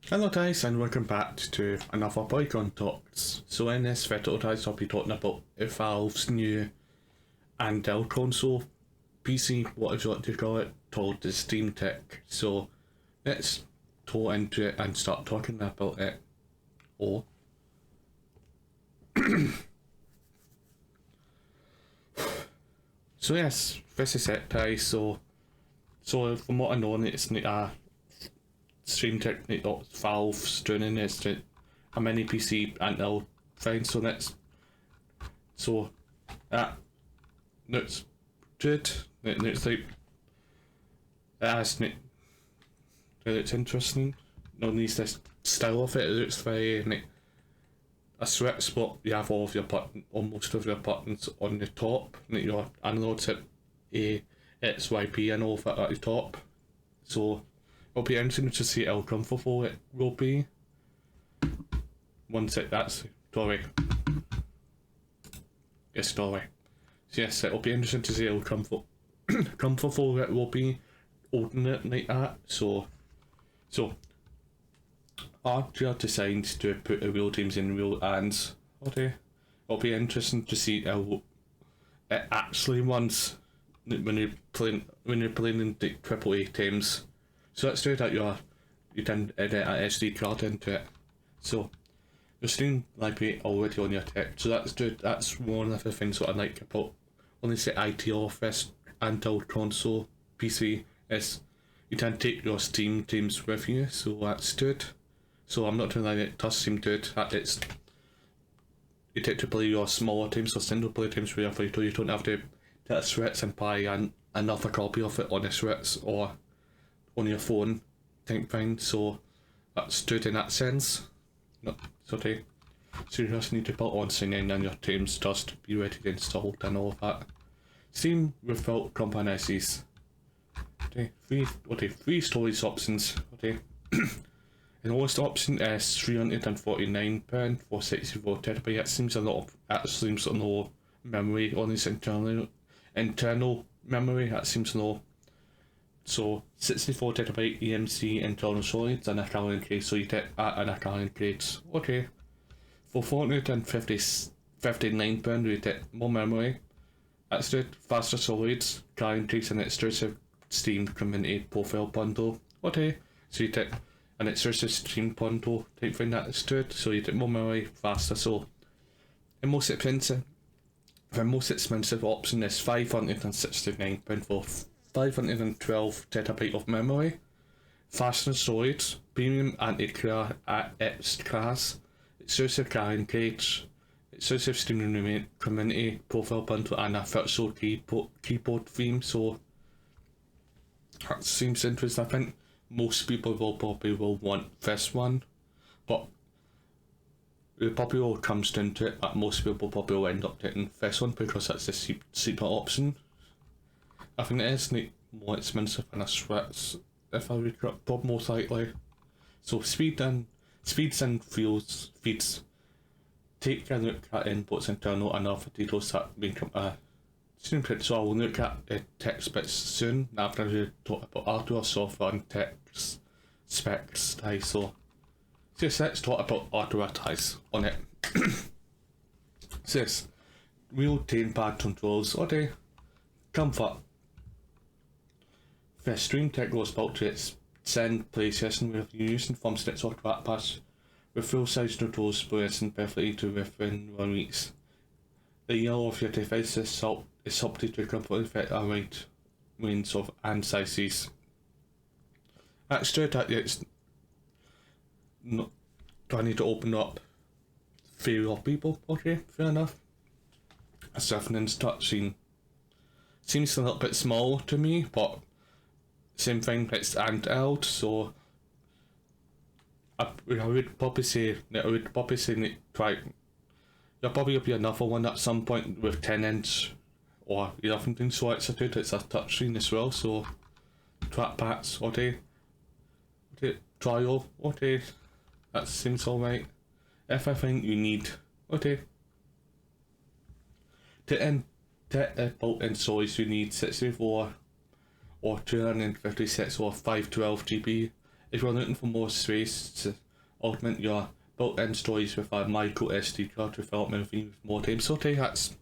Hello guys and welcome back to another BhoyCon Talks. So in this video guys I'll be talking about Valve's new Handheld console, PC, whatever you want to call it, called the Steam Deck. So let's go into it and start talking about it. So yes, this is it guys. So from what I know, it's a Steam Deck that Valve's doing is a mini PC handheld thing. So that's good. It's like it's interesting. No needs this style of it. It's very like a switch, but you have all of your most of your buttons on the top. Like your analog tip A, X, Y, P, and all of that at the top. So it'll be interesting to see how comfortable it will be once that's story. Yes, story. So yes, it'll be interesting to see how comfortable it will be holding it like that. So Archer designed to put the real teams in real hands. Okay, it'll be interesting to see how it actually runs when you're playing in the AAA teams. So let's do that. You can edit an SD card into it. So your Steam library already on your tech. So that's good. That's one of the things that I like about honestly IT Office Handheld console PC is you can take your Steam teams with you. So that's good. So I'm not denying it does seem good that it's you take to play your smaller teams or single player teams wherever you do. You don't have to get a Switch and buy another copy of it on a Switch or on your phone type thing. So that's good in that sense. No, sorry. So you just need to put on singing and your teams just be ready to install and all of that. Steam without compromises. Okay, three storage options. Okay. The lowest option is £349 for 64TB. It seems a lot of low memory on this internal memory. That seems low. So 64TB EMC internal solids and a Italian crate. So you get that and a Italian crate. Okay. For £459 you get more memory. That's good. Faster solids, Italian crates and exclusive Steam community profile bundle. Okay. So you get an exclusive Steam bundle type thing that's good. So you get more memory, faster. So the most expensive option is £569 for 512TB of memory, faster storage, premium anti-X class, exclusive carrying cage, exclusive Steam community profile bundle, and a virtual keyboard theme. So that seems interesting. I think most people probably will want this one, but it probably all comes down to it that most people probably will end up getting this one because that's the cheaper option. I think it is more expensive than a Switch if I recall, most likely. So speeds and feeds. Take a look at inputs internal and other details that make up a Steam Deck. So I'll look at tech specs soon after we talk about hardware, software and tech specs. So yes, let's talk about hardware ties on it. So yes, real gamepad controls. Okay, comfort. The Steam Deck was built to extend PlayStation with using thumbsticks or trackpads with full-size controls placed perfectly to within 1 week. The yellow of your device is sculpted to comfortably fit a wide range of hand sizes. That's true that it's not. Do I need to open up for people? Okay, fair enough. A 7-inch touchscreen seems a little bit small to me, but same thing, it's handheld, so I would probably say try. There'll probably be another one at some point with 10-inch or 11-inch, so it's a touchscreen as well. So trackpads, okay, trial, okay, that seems alright. If I think you need, okay, to built-in storage you need 64 or 256 or 512 GB. if you're looking for more space to augment your built-in storage with a micro SD card to fill up memory with more time, so okay, that's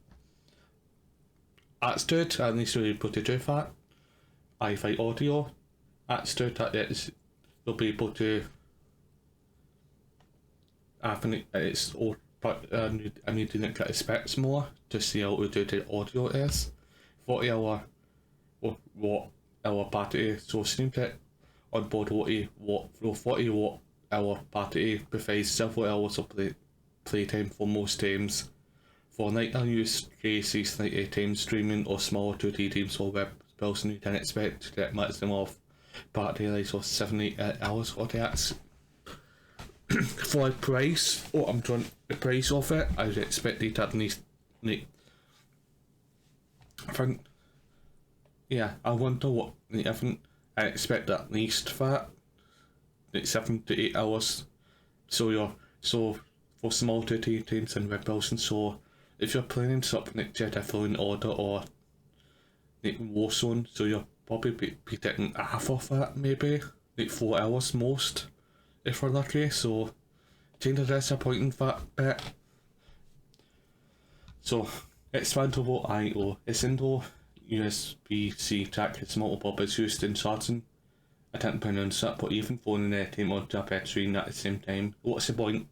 good. At least you're able to do that. Hi-Fi audio, that's good. You'll be able to. I think it's all, but I need to look at the specs more to see how good the audio is. 40 hour or watt hour battery, so Steam Deck on board 40 watt hour battery provides several hours of playtime for most games. For night use cases like time streaming or smaller 2D games or web browsing, you can expect to get maximum of battery life of 7-8 hours. Okay, that's for the price. The price of it, I would expect it at least. I think, yeah, I wonder what. I expect at least that, like 7 to 8 hours. So for small 2D games and web browsing. So if you're playing something like Jedi Fallen Order or like Warzone, so you'll probably be getting half of that, maybe like 4 hours most, if we're lucky. So kind of disappointing that bit. So expandable I/O. A single USB-C jack is multiple bits used in charging. I can't pronounce that, but even phoning a time onto a battery at the same time. What's the point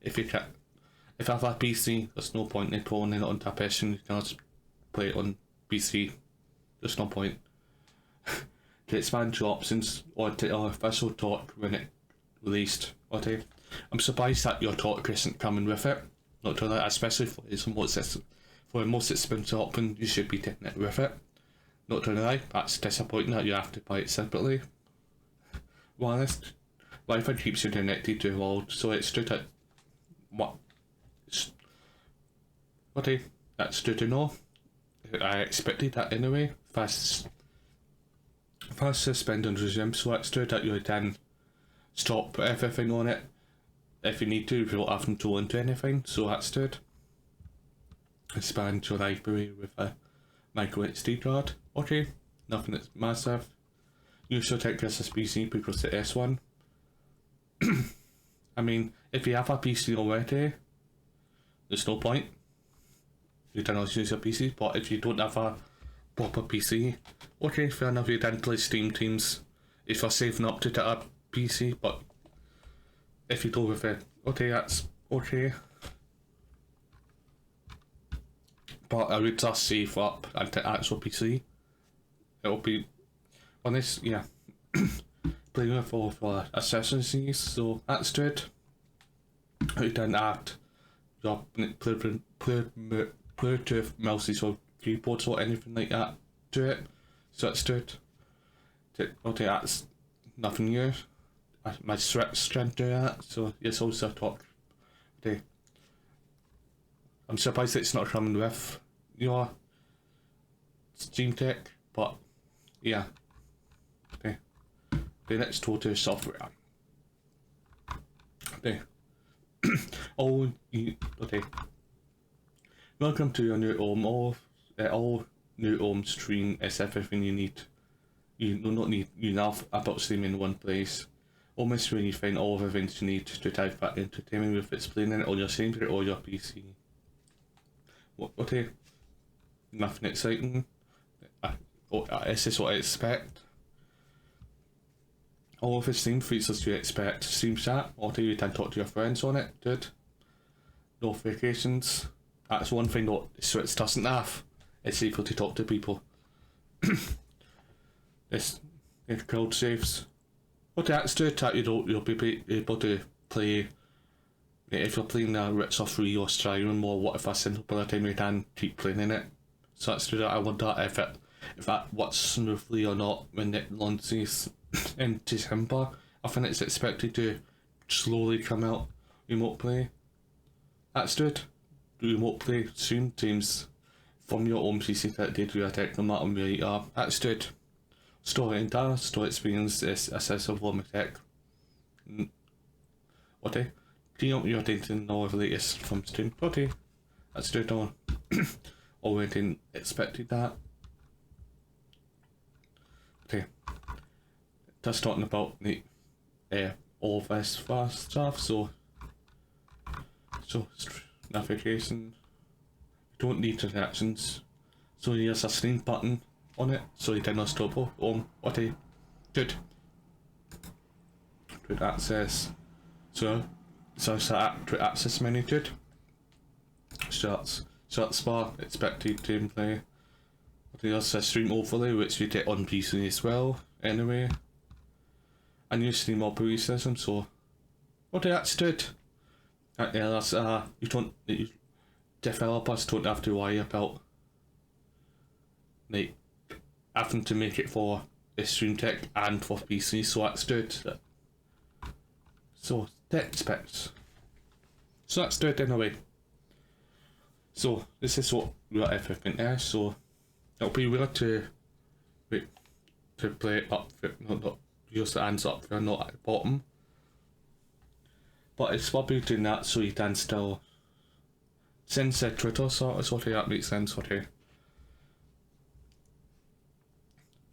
if I have a PC? There's no point in pulling it onto a PC. You can just play it on PC. There's no point. To expand your options or to our official talk when it released. Okay, I'm surprised that your talk isn't coming with it. Not to that, especially for the most expensive option, you should be taking it with it. Not to lie, that's disappointing that you have to buy it separately. Honest, Wi-Fi keeps you connected to the world, so it's true that that's true to know. I expected that anyway. Fast suspend and resume, so it's true that you can stop everything on it if you need to without having to go into anything, so that's good. Expand your library with a micro SD card. Okay, nothing that's massive. Use your tech as a PC because the S1. I mean, if you have a PC already, there's no point. You can also use your PC, but if you don't have a proper PC, okay, fair enough, you can play Steam Teams if you're saving up to get a PC, but if you go with it, okay, that's okay. But I would just save up and get actual PC. It'll be honest, yeah. Playing with all for accessories, so that's good. You can add your Bluetooth mouses or keyboards or anything like that to it, so that's good. Okay, that's nothing new. My Switch can do that, so it's also a talk. Okay. I'm surprised it's not coming with your Steam Deck, but yeah. Okay. Okay, let's go to software. Okay. Okay. Welcome to your new home. All new home stream is everything you need. You do not need enough about Steam in one place. Almost when you find all the things you need to type that entertainment with explaining it on your Steam Deck or your PC. Okay, nothing exciting. Is this what I expect? All of the Steam features you expect. Steam chat, okay, you can talk to your friends on it, good. Notifications, that's one thing that Switch doesn't have. It's able to talk to people. This cloud saves. Okay, that's good that you'll be able to play. If you're playing a Witcher 3 or Skyrim or whatever single by the time you can keep playing in it. So that's true. I wonder if that works smoothly or not when it launches in December. I think it's expected to slowly come out remote play. That's good. Remote play soon teams from your own PC that did your tech no matter where you are. That's good. Store entire store experience is accessible on the tech. Okay. Clean up your data and all the latest from Steam. Okay, that's good on. Already expected that. Okay, just talking about the all of this fast stuff. So navigation, you don't need directions. So here's a screen button on it, so you don't stop what I did. Good access. So it's a quick access menu did. Short bar, expected gameplay. There's a stream overlay which you get on PC as well, anyway. And you stream operating system, so what that's good. Yeah, that's developers don't have to worry about like having to make it for the stream tech and for PC, so that's good. So tech specs. So that's good anyway. So this is what we got everything there. So it'll be weird to play it up, not use the hands up, they're not at the bottom. But it's probably doing that so you can still sense the Twitter sort of that makes sense.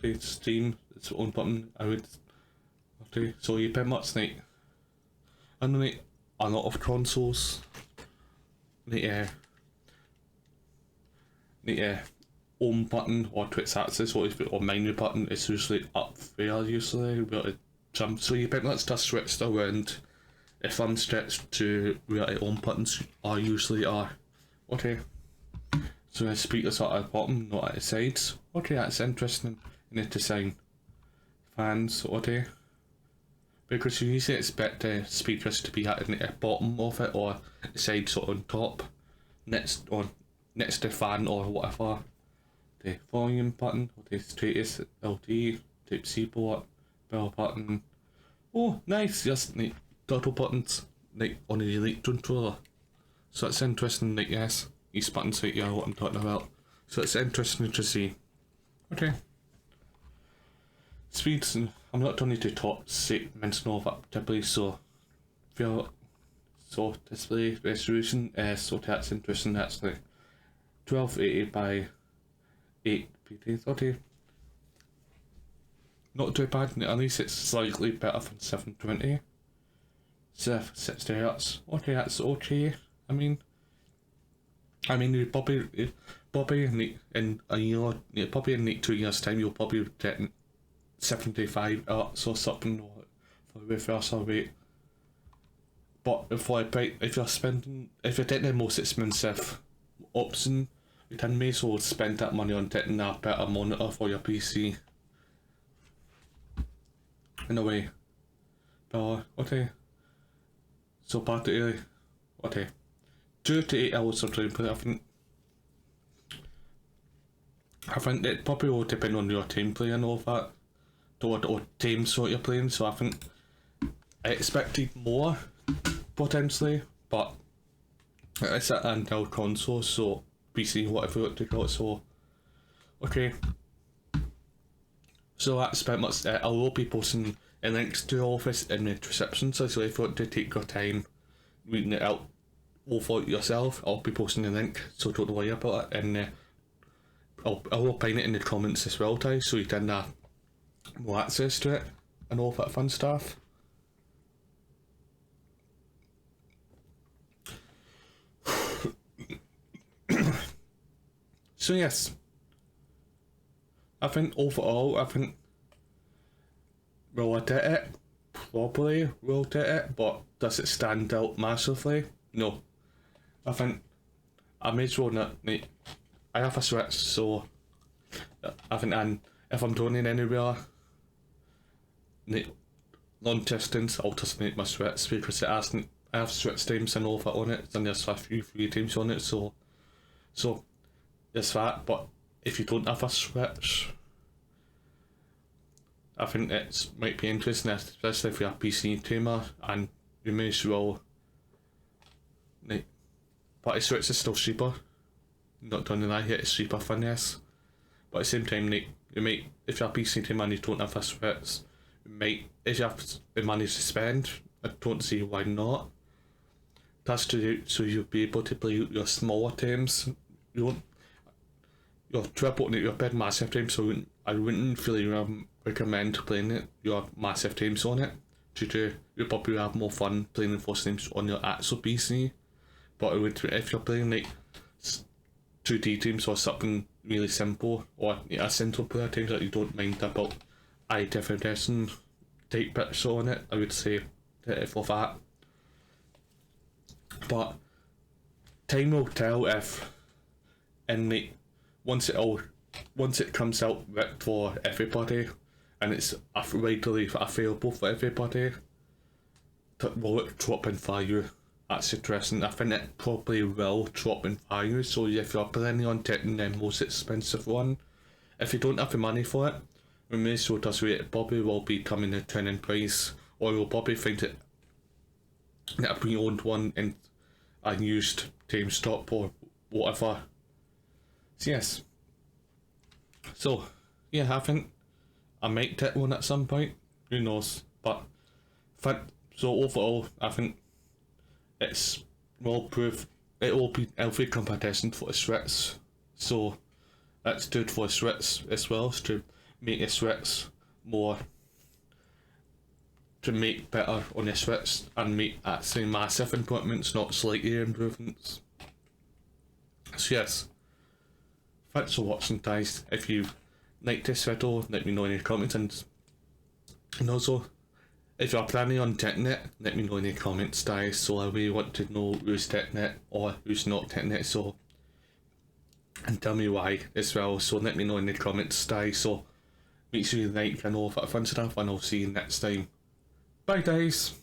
The Steam, its own button, I would. So you pretty much like, I know like a lot of consoles, the home button or Twitch access or menu button is usually up there usually, but it jumps. So you pretty much just switched around the thumb stretched to where the home buttons are usually are. Okay. So the speakers are at the bottom, not at the sides. Okay, that's interesting in the design. Fans, okay. Because you usually expect the speakers to be at the bottom of it or the sides or on top. Next to the fan or whatever. The volume button, the status, LD, type C port, bell button. Oh, nice! Just like double buttons, like on the Elite controller. So it's interesting. Like yes, these buttons right here, what I'm talking about. So it's interesting to see. Okay. Speeds, and I'm not going to talk mention all that typically. So, display resolution. So that's interesting. That's like 1280 by 8 okay. Not too bad, at least it's slightly better than 720. 60 Hz. Okay, that's okay. I mean you probably in a year, probably in like 2 years time, you'll probably get 75 Hz or something for reversal rate. But if you're getting the most expensive option, you can may as well spend that money on getting a better monitor for your PC. In a way. But okay. So battery, okay. 2 to 8 hours of gameplay. I think it probably will depend on your gameplay and all that. Or teams what you're playing, so I think I expected more potentially, but it's an handheld console, so PC, whatever you want to call it, so okay. So that's pretty much it. I will be posting a link to all of this in the description, so if you want to take your time reading it out over yourself, I'll be posting a link, so don't worry about it, and I will pin it in the comments as well, guys, so you can more access to it and all that fun stuff. So yes, I think overall, will I did it? Probably will did it, but does it stand out massively? No. I think I may as well not. I have a Switch, so I think, and if I'm going in anywhere, long distance, I'll just make my Switch because it hasn't. I have Switch games and all that on it, and there's a few free games on it, so there's that. But if you don't have a Switch, I think it might be interesting, especially if you're a PC gamer, and you may as well. But the Switch is still cheaper. Not done that yet, it's cheaper for this. But at the same time, you might, if you're a PC gamer and you don't have a Switch, if you have the money to spend, I don't see why not. That's so you'll be able to play your smaller games. Your big massive games, so I wouldn't really recommend playing your massive games on it. to do. You'll probably have more fun playing Enforced Names on your actual PC. But it would, if you're playing like 2D teams or something really simple, or a single player teams that you don't mind about high definition type bits on it, I would say for that. But time will tell if, and like once it comes out for everybody, and it's widely available for everybody, will it drop in value? That's interesting. I think it probably will drop in value. So if you're planning on getting the most expensive one, if you don't have the money for it, when Minnesota does it probably will be coming a turn in price, or you'll probably find it that a pre-owned one in a used GameStop or whatever. So yes. So yeah, I think I might get one at some point. Who knows? But so overall, I think it's well proved. It'll be competition for the Switch. So that's good for the Switch as well, to make the Switch more, to make better on the Switch and make actually massive improvements, not slightly improvements. So yes, thanks for watching, guys. If you like this video, let me know in the comments, and also if you're planning on getting it, let me know in the comments, guys. So I really want to know who's getting it or who's not getting it. So, and tell me why as well. So let me know in the comments, guys. So make sure you like and all that fun stuff, and I'll see you next time. Bye, guys.